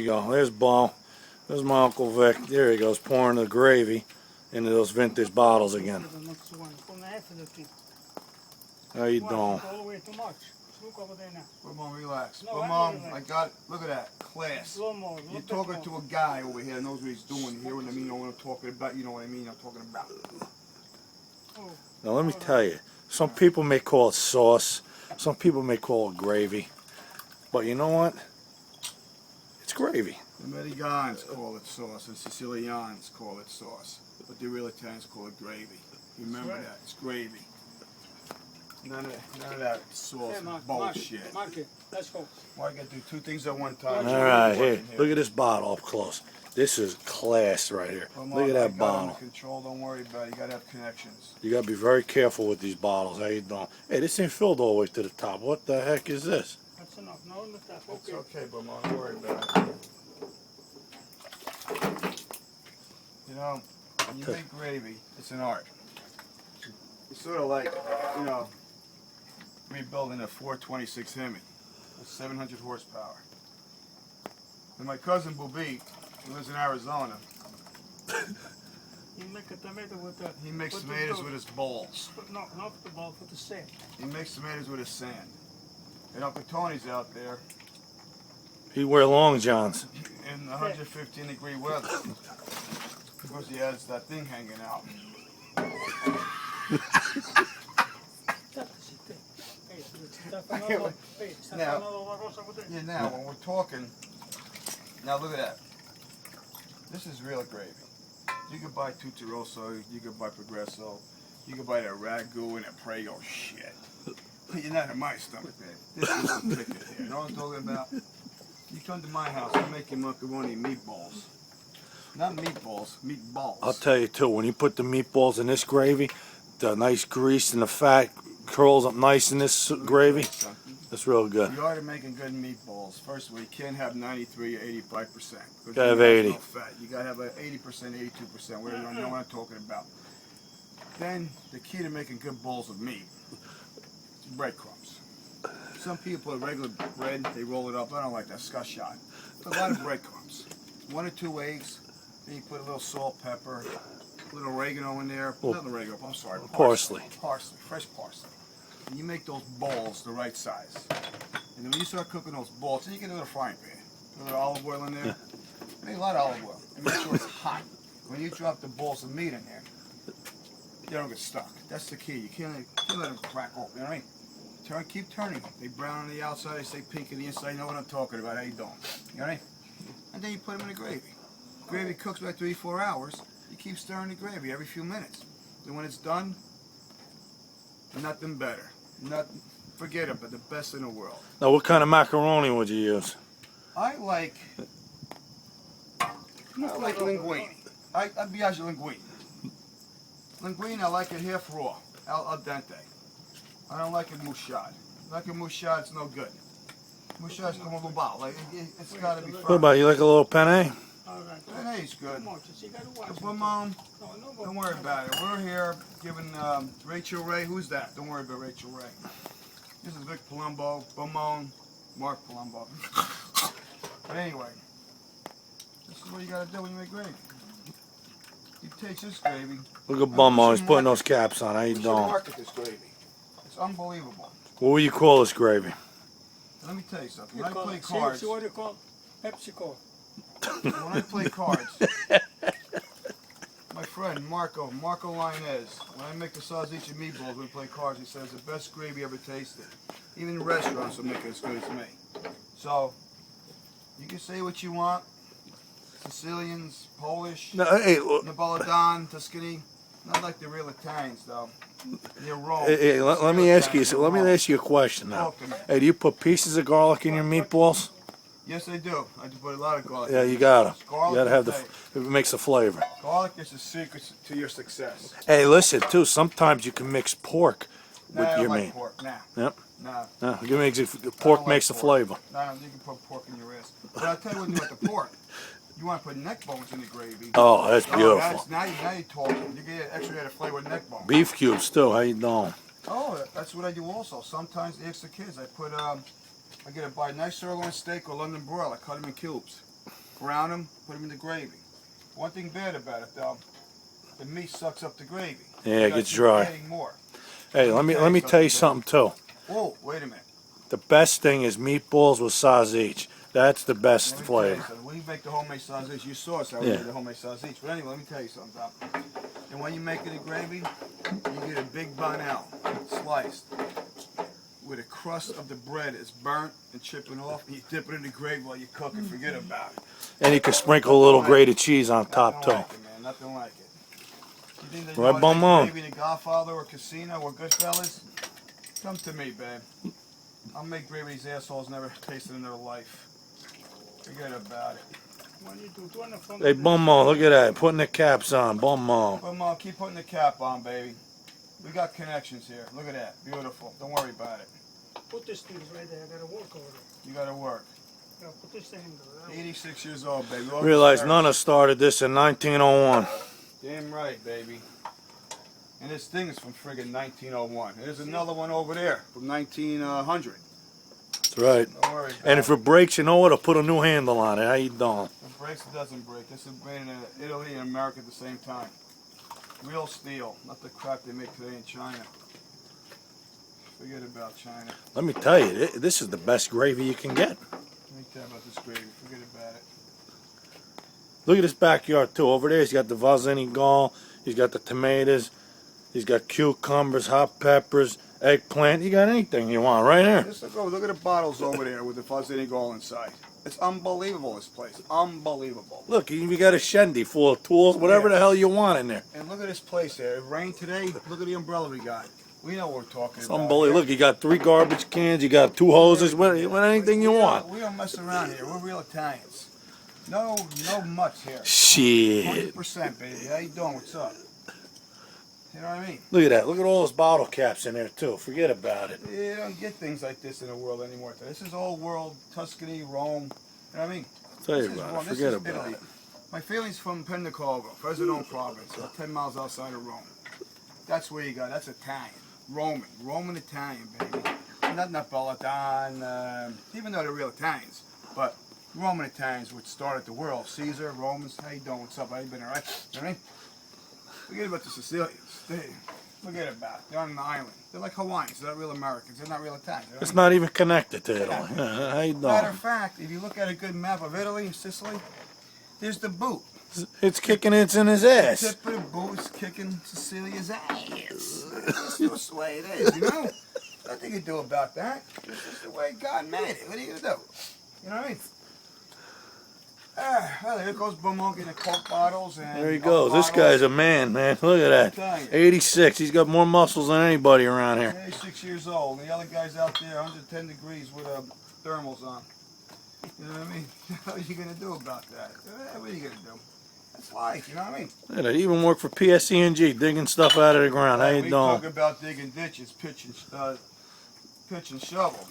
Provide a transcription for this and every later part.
you go. There's Bo. There's my Uncle Vic. There he goes, pouring the gravy into those vintage bottles again. How you doing? All the way too much. Look over there now. Come on, relax. No, Come I'm on, relaxed. I got it. Look at that. Class. You're talking to a guy over here that knows what he's doing. You hear what I mean? You know what I'm talking about? You know what I mean? I'm talking about. Now let me tell you, some people may call it sauce, some people may call it gravy, but you know what? It's gravy. The Americans call it sauce, and Sicilians call it sauce, but the real Italians call it gravy. Remember that. It's gravy. None of that sauce bullshit. Mark, let's go. Why I gotta do two things at one time? All right, here. Look at this bottle up close. This is class right here. Look at that bottle. Control. Don't worry about it. You gotta have connections. You gotta be very careful with these bottles. How you doing? Hey, this ain't filled all the way to the top. What the heck is this? That's enough. No, not that. It's Okay. okay, but don't worry about it. You know, when you make gravy, it's an art. It's sort of like, you know, rebuilding a 426 Hemi with 700 horsepower. And my cousin Bubi, who lives in Arizona, You make a tomato with the... he makes tomatoes with his balls. No, not the ball, with the sand. He makes tomatoes with his sand. And Uncle Tony's out there He wear long johns. in 115-degree weather because he has that thing hanging out. Now when we're talking, now look at that. This is real gravy. You could buy Tuturoso, you could buy Progresso, you could buy that Ragu and that Prego shit. You're not in my stomach, man. This is the ticket here. You know what I'm talking about? You come to my house, I'm making macaroni meatballs. Not meatballs, meatballs. I'll tell you too, when you put the meatballs in this gravy, the nice grease and the fat curls up nice in this gravy. That's real good. You are making good meatballs. First of all, you can't have 93 or 85%. You gotta have 80. No fat. You gotta have 80%, 82%, whatever you know what I'm talking about. Then, the key to making good balls of meat is breadcrumbs. Some people put regular bread, they roll it up. I don't like that, scotch-shot. A lot of breadcrumbs. 1 or 2 eggs, then you put a little salt, pepper, a little oregano in there. Not oregano, I'm sorry. Parsley. Parsley, fresh parsley. And you make those balls the right size. And then when you start cooking those balls, then you get a little frying pan. A little olive oil in there. Make a lot of olive oil. And make sure it's hot. When you drop the balls of meat in there, they don't get stuck. That's the key. You can't let them crack open. You know what I mean? Keep turning them. They brown on the outside, they stay pink on the inside. You know what I'm talking about. How you doing? You know what I mean? And then you put them in the gravy. Gravy cooks about 3-4 hours. You keep stirring the gravy every few minutes. Then when it's done, nothing better. Forget it, but the best in the world. Now, what kind of macaroni would you use? I like linguine. I biage linguine. Linguine, I like it half raw, al dente. I don't like it mouchade. Like a mouchade, it's no good. Mouchade's como lubal. Like, it's got to be firm. What about you? Like a little penne? Penne's good. But Mom, don't worry about it. We're here giving Rachel Ray. Who's that? Don't worry about Rachel Ray. This is Vic Palumbo, Beaumont, Mark Palumbo. But anyway, this is what you got to do when you make gravy. You take this gravy. Look at Bummo, he's putting those caps on. How you We should doing? market this gravy. It's unbelievable. What would you call this gravy? Let me tell you something. When I play cards, See what you call PepsiCo. when I play cards, my friend Marco Linez, when I make the salsiccia meatballs, we play cards, he says the best gravy ever tasted. Even restaurants will make it as good as me. So, you can say what you want. Sicilians, Polish, No, hey, Napolitan, Tuscany. Not like the real Italians, though. They're raw. hey, let me ask you. Let me ask you a question now. Hey, do you put pieces of garlic in your meatballs? Yes, I do. I do put a lot of garlic. Yeah, you gotta. Garlic You gotta have is the. It makes a flavor. Garlic is the secret to your success. Hey, listen too. Sometimes you can mix pork with Nah, I your don't like meat. pork. Nah. Yep. Nah. No, pork like makes a pork. flavor. Nah, you can put pork in your ass. But I'll tell you what you do with the pork. You want to put neck bones in the gravy. Oh, that's beautiful. Now you're talking. You get extra added flavor with neck bones. Beef cubes too. How you doing? Oh, that's what I do also. Sometimes the extra kids, I put, I get a buy nice sirloin steak or London broil. I cut them in cubes. brown them, put them in the gravy. One thing bad about it though, the meat sucks up the gravy. Yeah, You it gotta gets keep dry. adding more. Hey, let me tell you something too. Whoa, wait a minute. The best thing is meatballs with sausage. That's the best Let me tell you flavor. something. When you make the homemade sausage, you saw us how we Yeah. made the homemade sausage. But anyway, let me tell you something, Doc. And when you make it a gravy, you get a big banal, sliced, where the crust of the bread is burnt and chipping off, and you dip it in the gravy while you cook and forget about it. And you can sprinkle a little grated cheese on top Nothing too. like it, man. Nothing like it. You think that you Right, want bum to on. make gravy in the Godfather or Casino or Goodfellas? Come to me, babe. I'll make gravy these assholes never tasted in their life. Forget about it. When you do one from Hey, Bummo, look at that. Putting the caps on. Bummo. But Mom, keep putting the cap on, baby. We got connections here. Look at that. Beautiful. Don't worry about it. Put this thing right there. I gotta work over it. You gotta work. Yeah, put this thing in there. 86 years old, baby. Realize none of us started this in 1901. Damn right, baby. And this thing is from friggin' 1901. There's another one over there from 1900. That's right. Don't worry about And if it breaks, you know what? I'll put a new handle on it. How you doing? If it breaks, it doesn't break. This is made in Italy and America at the same time. Real steel, not the crap they make today in China. Forget about China. Let me tell you, this is the best gravy you can get. Let me tell you about this gravy. Forget about it. Look at this backyard too. Over there, he's got the Valzini gall. He's got the tomatoes. He's got cucumbers, hot peppers, eggplant. You got anything you want right here. Just look at the bottles over there with the fuzzy gold inside. It's unbelievable, this place. Unbelievable. Look, you got a shandy full of tools, whatever the hell you want in there. And look at this place here. It rained today. Look at the umbrella we got. We know what we're talking It's about. unbelievable. Look, you got 3 garbage cans. You got 2 hoses. With anything you want. We don't mess around here. We're real Italians. No mutts here. Shit. 100%, baby. How you doing? What's up? You know what I mean? Look at that. Look at all those bottle caps in there too. Forget about it. You don't get things like this in the world anymore. This is old world, Tuscany, Rome. You know what I mean? Tell you This is about Rome. it. This Forget is about Italy. it. My family's from Pendacogo, Fresno province, about 10 miles outside of Rome. That's where you go. That's Italian. Roman Italian, baby. Not Napolitan, even though they're real Italians. But Roman Italians would start at the world. Caesar, Romans, how you doing? What's up? How you been, all right? You know what I mean? Forget about the Sicilians. Forget about it. They're on an island. They're like Hawaiians. They're not real Americans. They're not real Italians. You know what I It's not even connected to Italy. How you Matter doing? of fact, if you look at a good map of Italy and Sicily, there's the boot. It's kicking it in his The ass. tip of the boot is kicking Sicilia's ass. That's just the way it is, you know? Nothing you can do about that. This is the way God made it. What are you going to do? You know what I mean? Well, there goes Bummo getting the Coke bottles. And There he other goes. This bottles. guy's a man, man. Look at that. 86. He's got more muscles than anybody around here. 86 years old. The other guy's out there 110 degrees with thermals on. You know what I mean? What are you going to do about that? What are you going to do? That's life, you know what I mean? Look at that. He even worked for PSC&G, digging stuff out of the ground. How you We doing? talk about digging ditches, pitch and shovel.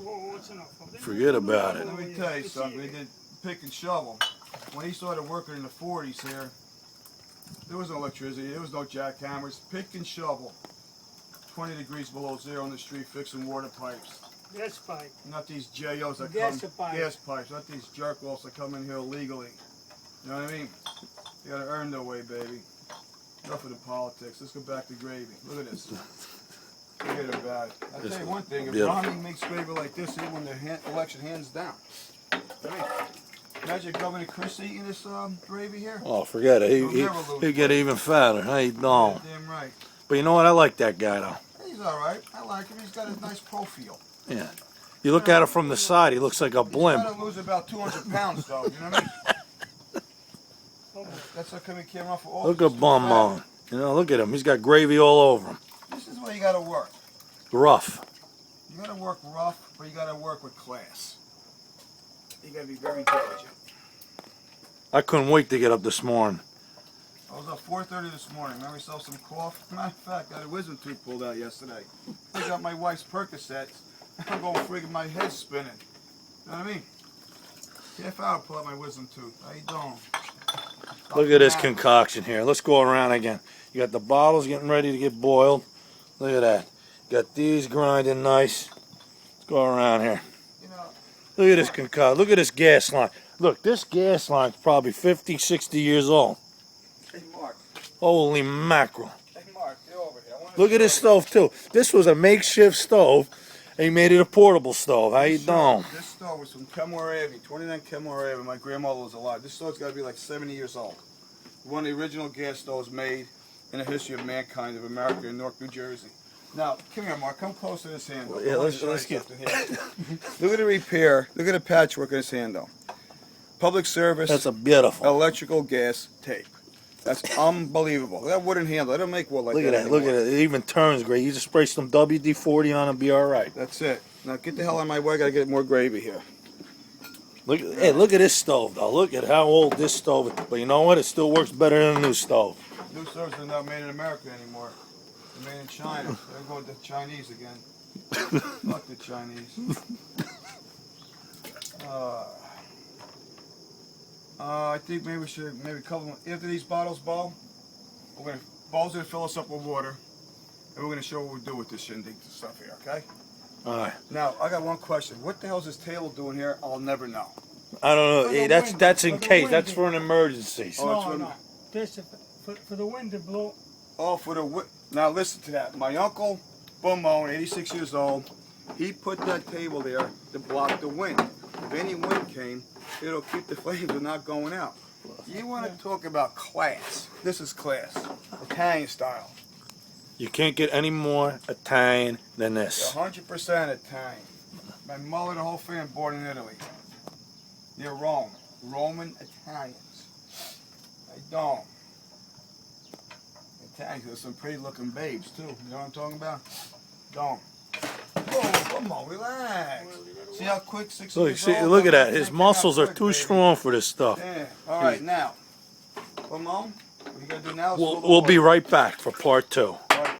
What's enough? Forget about it. Let me tell you something. They did pick and shovel. When he started working in the 40s here, there was no electricity. There was no jackhammers. Pick and shovel. 20 degrees below zero on the street, fixing water pipes. Gas pipe. Not these JOs that Gas come. pipe. Gas pipes. Not these jerk-offs that come in here illegally. You know what I mean? You gotta earn their way, baby. Enough of the politics. Let's go back to gravy. Look at this. Forget about it. I'll tell you one thing. If Romney makes gravy like this, he won the election hands down. Right? Imagine Governor Christie eating this gravy here. Oh, forget it. He'd get even fatter. How you doing? Damn right. But you know what? I like that guy, though. He's all right. I like him. He's got a nice profile. Yeah. You look at him from the side, he looks like a He's blimp. got to lose about 200 pounds, though. You know what I mean? That's how come he came off of all. Look at Bum on. You know, look at him. He's got gravy all over him. This is where you got to work. Rough. You got to work rough, but you got to work with class. You got to be very diligent. I couldn't wait to get up this morning. I was up 4:30 this morning. Made myself some coffee. Matter of fact, I had a wisdom tooth pulled out yesterday. I got my wife's Percocets. I'm going friggin' my head spinning. You know what I mean? Half hour, pull out my wisdom tooth. How you doing? Look at this concoction here. Let's go around again. You got the bottles getting ready to get boiled. Look at that. Got these grinding nice. Let's go around here. You know, Look at this concoction. Look at this gas line. Look, this gas line's probably 50, 60 years old. Hey, Mark. Holy mackerel. Hey, Mark, get over here. I wanna Look at this stove, too. This was a makeshift stove, and he made it a portable stove. How you doing? This stove was from Kenmore Avenue, 29 Kenmore Avenue. My grandmother was alive. This stove's got to be like 70 years old. One of the original gas stoves made in the history of mankind of America in Newark, New Jersey. Now, come here, Mark. Come close to this handle. Yeah, let's get. Look at the repair. Look at the patchwork on this handle. Public service. That's a beautiful. Electrical gas tape. That's unbelievable. That wooden handle. They don't make wood like Look that. at that. Look at it. It even turns great. You just spray some WD-40 on it and be all right. That's it. Now get the hell out of my way. I gotta get more gravy here. Hey, look at this stove, though. Look at how old this stove is. But you know what? It still works better than a new stove. New stoves are not made in America anymore. They're made in China. They're going to the Chinese again. Fuck the Chinese. I think maybe we should couple them after these bottles, Bo. Bo's gonna fill us up with water, and we're gonna show what we do with this shindig stuff here. Okay? All right. Now I got one question. What the hell is this table doing here? I'll never know. I don't know. For the Hey, that's wind, that's for in the case. wind. That's for an emergency. Oh, it's No, for- no. This for the wind to blow. Oh, for the now listen to that. My uncle, Bumone, 86 years old, he put that table there to block the wind. If any wind came, it'll keep the flames from not going out. You want to talk about class? This is class, Italian style. You can't get any more Italian than this. 100% Italian. My mother, the whole family, born in Italy. Near Rome. Roman Italians. I don't. Italians, there's some pretty looking babes too. You know what I'm talking about? Don't. Whoa, come on, relax. See how quick 6 Look, years see, old? look at that. Don't His think muscles how are quick, too baby. strong for this stuff. Yeah. All right, now. Come on. What you gotta do now is fill the We'll be water. right back for part 2.